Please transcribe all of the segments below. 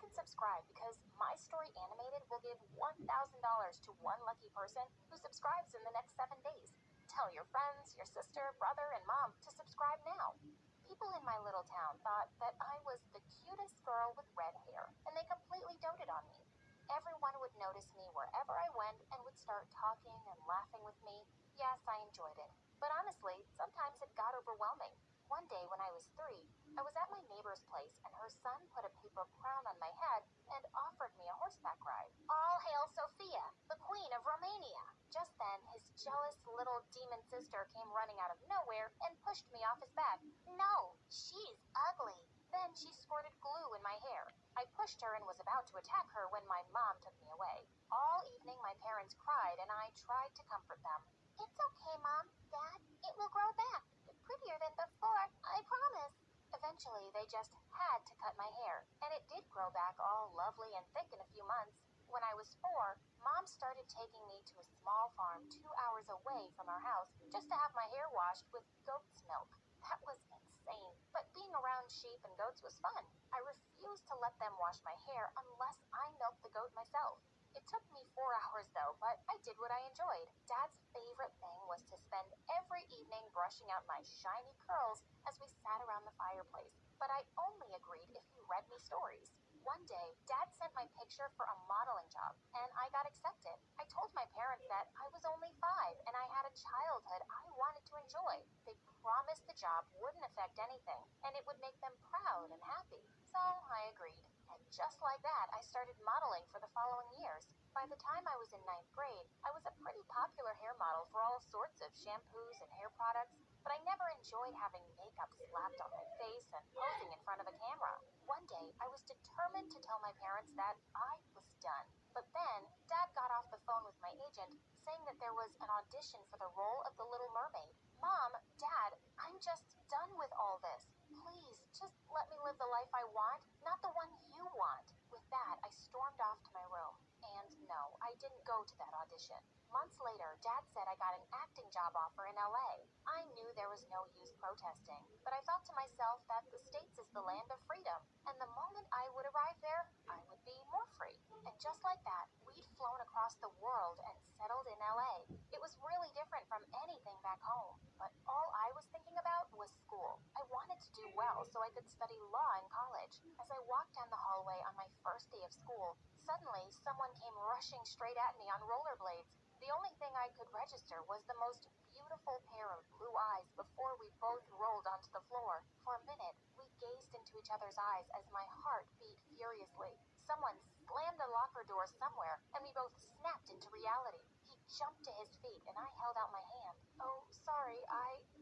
can subscribe because My Story Animated will give $1,000 to one lucky person who subscribes in the next 7 days. Tell your friends, your sister, brother, and mom to subscribe now. People in my little town thought that I was the cutest girl with red hair, and they completely doted on me. Everyone would notice me wherever I went and would start talking and laughing with me. Yes, I enjoyed it. But honestly, sometimes it got overwhelming. One day when I was 3, I was at my neighbor's place and her son put a paper crown on my head and offered me a horseback ride. All hail Sophia, the Queen of Romania! Just then, his jealous little demon sister came running out of nowhere and pushed me off his back. No, she's ugly. Then she squirted glue in my hair. I pushed her and was about to attack her when my mom took me away. All evening my parents cried and I tried to comfort them. It's okay, Mom. Dad, it will grow back. Prettier than before, I promise. Eventually, they just had to cut my hair, and it did grow back all lovely and thick in a few months. When I was 4, Mom started taking me to a small farm 2 hours away from our house just to have my hair washed with goat's milk. That was insane, but being around sheep and goats was fun. I refused to let them wash my hair unless I milked the goat myself. It took me 4 hours though, but I did what I enjoyed. Dad's favorite thing was to spend every evening brushing out my shiny curls as we sat around the fireplace, but I only agreed if he read me stories. One day, Dad sent my picture for a modeling job, and I got accepted. I told my parents that I was only 5 and I had a childhood I wanted to enjoy. They promised the job wouldn't affect anything, and it would make them proud and happy. So I agreed. And just like that, I started modeling for the following years. By the time I was in 9th grade, I was a pretty popular hair model for all sorts of shampoos and hair products, but I never enjoyed having makeup slapped on my face and posing in front of a camera. One day, I was determined to tell my parents that I was done. But then, Dad got off the phone with my agent, saying that there was an audition for the role of the Little Mermaid. Mom, Dad, I'm just done with all this. Please, just let me live the life I want, not the one you want. With that, I stormed off to my room. And no, I didn't go to that audition. Months later, Dad said I got an acting job offer in LA. I knew there was no use protesting, but I thought to myself that the States is the land of freedom, and the moment I would arrive there, I would be more free. And just like that, we'd flown across the world and settled in LA. It was really different from anything back home, but all I was thinking about was school. I wanted to do well so I could study law in college. As I walked down the hallway on my first day of school, suddenly someone came rushing straight at me on rollerblades. The only thing I could register was the most beautiful pair of blue eyes before we both rolled onto the floor. For a minute, we gazed into each other's eyes as my heart beat furiously. Someone slammed a locker door somewhere, and we both snapped into reality. He jumped to his feet, and I held out my hand. Oh, sorry,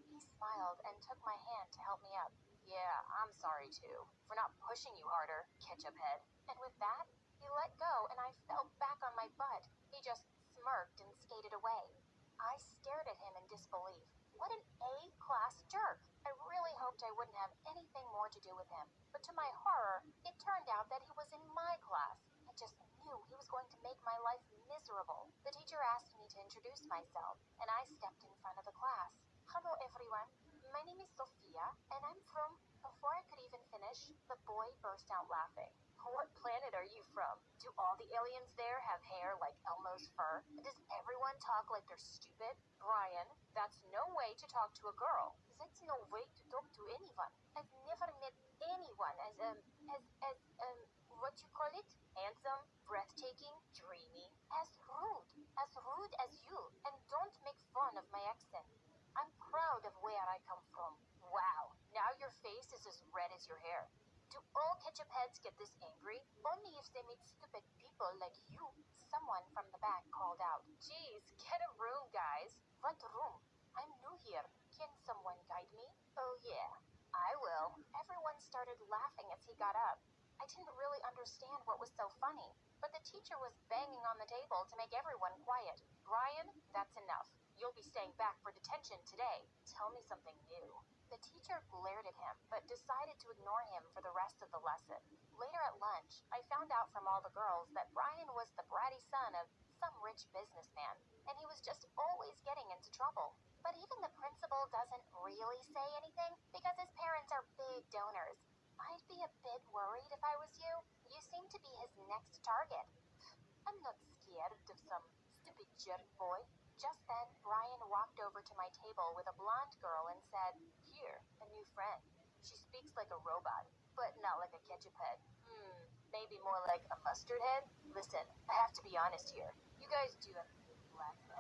He smiled and took my hand to help me up. Yeah, I'm sorry too, for not pushing you harder, ketchup head. And with that, he let go, and I fell back on my butt. He just smirked and skated away. I stared at him in disbelief. What an A-class jerk! I really hoped I wouldn't have anything more to do with him, but to my horror, it turned out that he was in my class. I just knew he was going to make my life miserable. The teacher asked me to introduce myself, and I stepped in front of the class. Hello, everyone. My name is Sophia, and I'm from... Before I could even finish, the boy burst out laughing. What planet are you from? Do all the aliens there have hair like Elmo's fur? Does everyone talk like they're stupid? Brian, that's no way to talk to a girl. That's no way to talk to anyone. I've never met anyone what you call it? Handsome, breathtaking, dreamy, as rude as you. And don't make fun of my accent. I'm proud of where I come from. Wow, now your face is as red as your hair. Do all ketchup heads get this angry? Only if they meet stupid people like you. Someone from the back called out. Geez, get a room, guys. What room? I'm new here. Can someone guide me? Oh yeah, I will. Everyone started laughing as he got up. I didn't really understand what was so funny, but the teacher was banging on the table to make everyone quiet. Brian, that's enough. You'll be staying back for detention today. Tell me something new. The teacher glared at him, but decided to ignore him for the rest of the lesson. Later at lunch, I found out from all the girls that Brian was the bratty son of some rich businessman, and he was just always getting into trouble. But even the principal doesn't really say anything because his parents are big donors. I'd be a bit worried if I was you. You seem to next target. I'm not scared of some stupid jerk boy. Just then, Brian walked over to my table with a blonde girl and said, "Here, a new friend. She speaks like a robot, but not like a ketchup head. Maybe more like a mustard head? Listen, I have to be honest here. You guys do have a big black thing.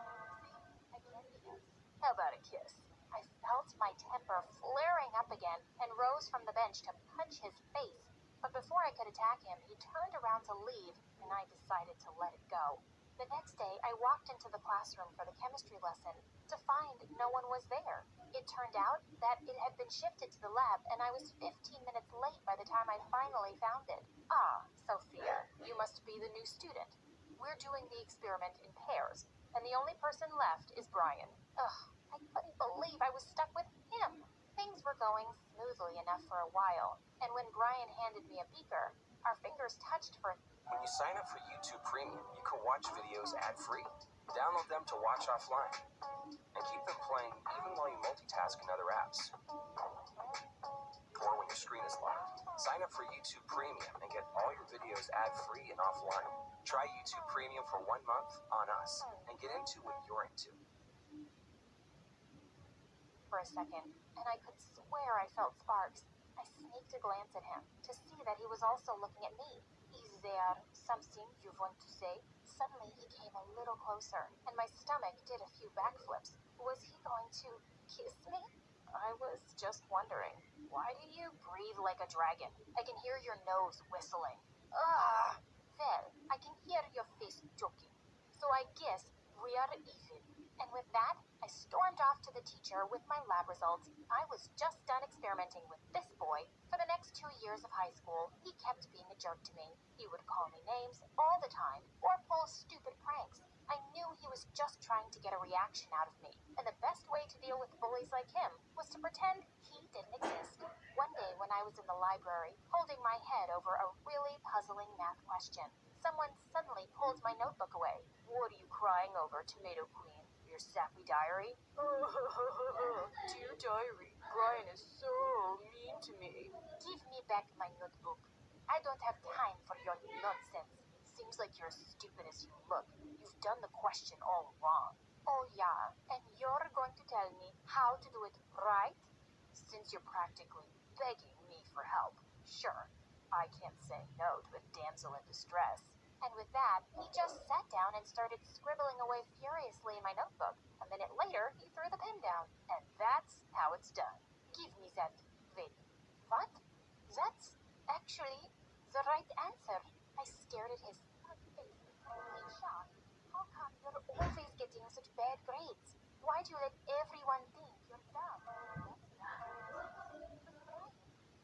I can't kiss. How about a kiss?" I felt my temper flaring up again and rose from the bench to punch his face. But before I could attack him, he turned around to leave, and I decided to let it go. The next day, I walked into the classroom for the chemistry lesson to find no one was there. It turned out that it had been shifted to the lab, and I was 15 minutes late by the time I finally found it. "Ah, Sophia, you must be the new student. We're doing the experiment in pairs, and the only person left is Brian." Ugh, I couldn't believe I was stuck with him. Things were going smoothly enough for a while, and when Brian handed me a beaker, our fingers touched for... When you sign up for YouTube Premium, you can watch videos ad-free. Download them to watch offline, and keep them playing even while you multitask in other apps, or when your screen is locked. Sign up for YouTube Premium and get all your videos ad-free and offline. Try YouTube Premium for 1 month on us, and get into what you're into. For a second, and I could swear I felt sparks. I sneaked a glance at him to see that he was also looking at me. "Is there something you want to say?" Suddenly he came a little closer, and my stomach did a few backflips. Was he going to kiss me? I was just wondering, why do you breathe like a dragon? I can hear your nose whistling. Ugh! Well, I can hear your face joking, so I guess we are even. And with that, I stormed off to the teacher with my lab results. I was just done experimenting with this boy. For the next 2 years of high school, he kept being a jerk to me. He would call me names all the time, or pull stupid pranks. I knew he was just trying to get a reaction out of me, and the best way to deal with bullies like him was to pretend he didn't exist. One day when I was in the library, holding my head over a really puzzling math question, someone suddenly pulled my notebook away. "What are you crying over, Tomato Queen? Your sappy diary?" "Dear diary, Brian is so mean to me." "Give me back my notebook. I don't have time for your nonsense. Seems like you're as stupid as you look. You've done the question all wrong." "Oh yeah, and you're going to tell me how to do it right? Since you're practically begging me for help. Sure, I can't say no to a damsel in distress." And with that, he just sat down and started scribbling away furiously in my notebook. A minute later, he threw the pen down. And that's how it's done. "Give me that." "Wait, what? That's actually the right answer." I stared at his face, in shock. "How come you're always getting such bad grades? Why do you let everyone think you're dumb?" But Brian,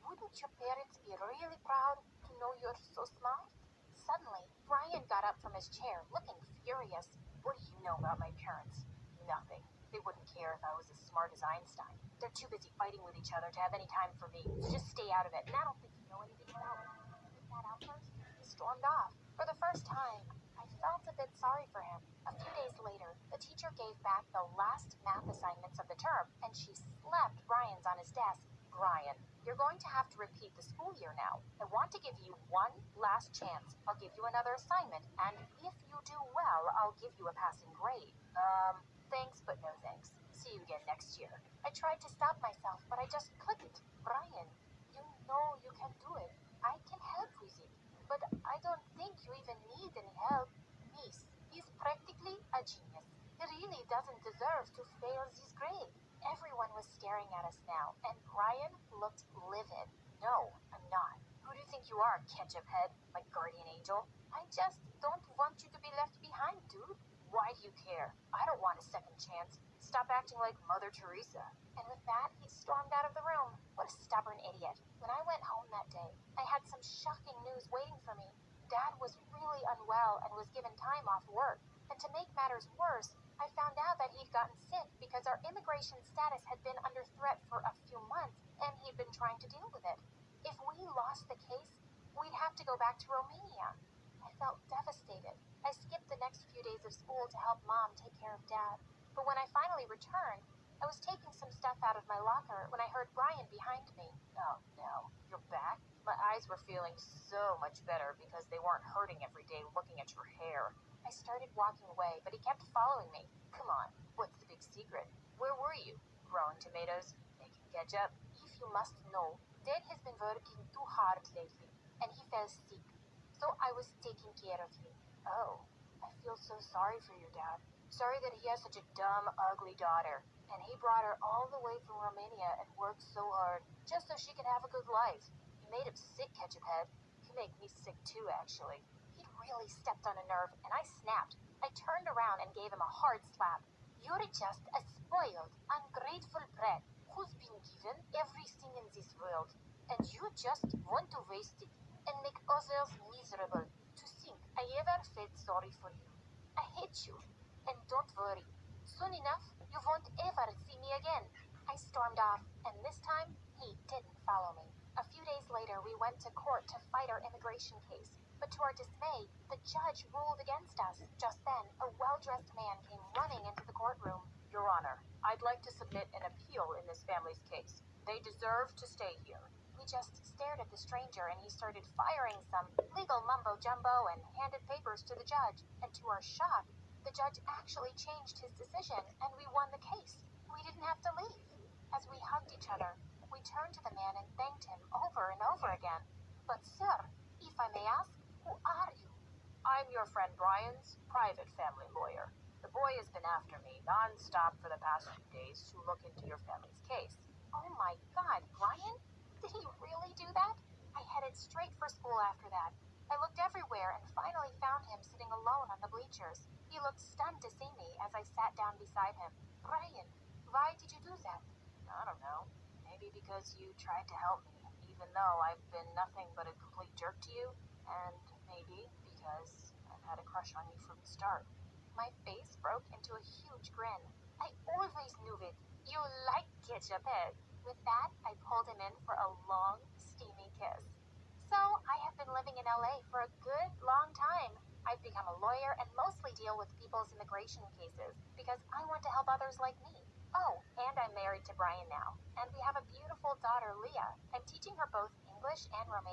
wouldn't your parents be really proud to know you're so smart? Suddenly, Brian got up from his chair, looking furious. "What do you know about my parents?" "Nothing. They wouldn't care if I was as smart as Einstein. They're too busy fighting with each other to have any time for me, so just stay out of it, and I don't think you know anything about me." With that outburst, he stormed off. For the first time, I felt a bit sorry for him. A few days later, the teacher gave back the last math assignments of the term, and she slapped Brian's on his desk. "Brian, you're going to have to repeat the school year now. I want to give you one last chance. I'll give you another assignment, and if you do well, I'll give you a passing grade." Thanks, but no thanks. See you again next year." I tried to stop myself, but I just couldn't. "Brian, you know you can do it. I can help with it. But I don't think you even need any help. Miss, he's practically a genius. He really doesn't deserve to fail this grade." Everyone was staring at us now, and Brian looked livid. "No, I'm not. Who do you think you are, ketchup head? My guardian angel?" "I just don't want you to be left behind, dude." "Why do you care? I don't want a second chance. Stop acting like Mother Teresa." And with that, he stormed out of the room. What a stubborn idiot. When I went home that day, I had some shocking news waiting for me. Dad was really unwell and was given time off work. And to make matters worse, I found out that he'd gotten sick because our immigration status had been under threat for a few months, and he'd been trying to deal with it. If we lost the case, we'd have to go back to Romania. I felt devastated. I skipped the next few days of school to help Mom take care of Dad. But when I finally returned, I was taking some stuff out of my locker when I heard Brian behind me. "Oh no, you're back? My eyes were feeling so much better because they weren't hurting every day looking at your hair. I started walking away, but he kept following me. Come on, what's the big secret? Where were you? Growing tomatoes? Making ketchup? If you must know, Dad has been working too hard lately, and he fell sick. So I was taking care of him. Oh, I feel so sorry for your dad. Sorry that he has such a dumb, ugly daughter, and he brought her all the way from Romania and worked so hard just so she could have a good life. You made him sick, Ketchup Head. You make me sick too, actually. He'd really stepped on a nerve, and I snapped. I turned around and gave him a hard slap. You're just a spoiled, ungrateful brat who's been given everything in this world, and you just want to waste it and make others miserable. To think I ever felt sorry for you. I hate you, and don't worry. Soon enough, you won't ever see me again. I stormed off, and this time, he didn't follow me. A few days later, we went to court to fight our immigration case, but to our dismay, the judge ruled against us. Just then, a well-dressed man came running into the courtroom. Your Honor, I'd like to submit an appeal in this family's case. They deserve to stay here. We just stared at the stranger, and he started firing some legal mumbo-jumbo and handed papers to the judge. And to our shock, the judge actually changed his decision, and we won the case. We didn't have to leave. As we hugged each other, we turned to the man and thanked him over and over again. But sir, if I may ask, who are you? I'm your friend Brian's private family lawyer. The boy has been after me non-stop for the past few days to look into your family's case. Oh my God, Brian? Did he really do that? I headed straight for school after that. I looked everywhere and finally found him sitting alone on the bleachers. He looked stunned to see me as I sat down beside him. Brian, why did you do that? I don't know. Maybe because you tried to help me, even though I've been nothing but a complete jerk to you. And maybe because I've had a crush on you from the start. My face broke into a huge grin. I always knew it. You like Ketchup Head. With that, I pulled him in for a long, steamy kiss. So, I have been living in LA for a good long time. I've become a lawyer and mostly deal with people's immigration cases because I want to help others like me. Oh, and I'm married to Brian now, and we have a beautiful daughter, Leah. I'm teaching her both English and Romanian.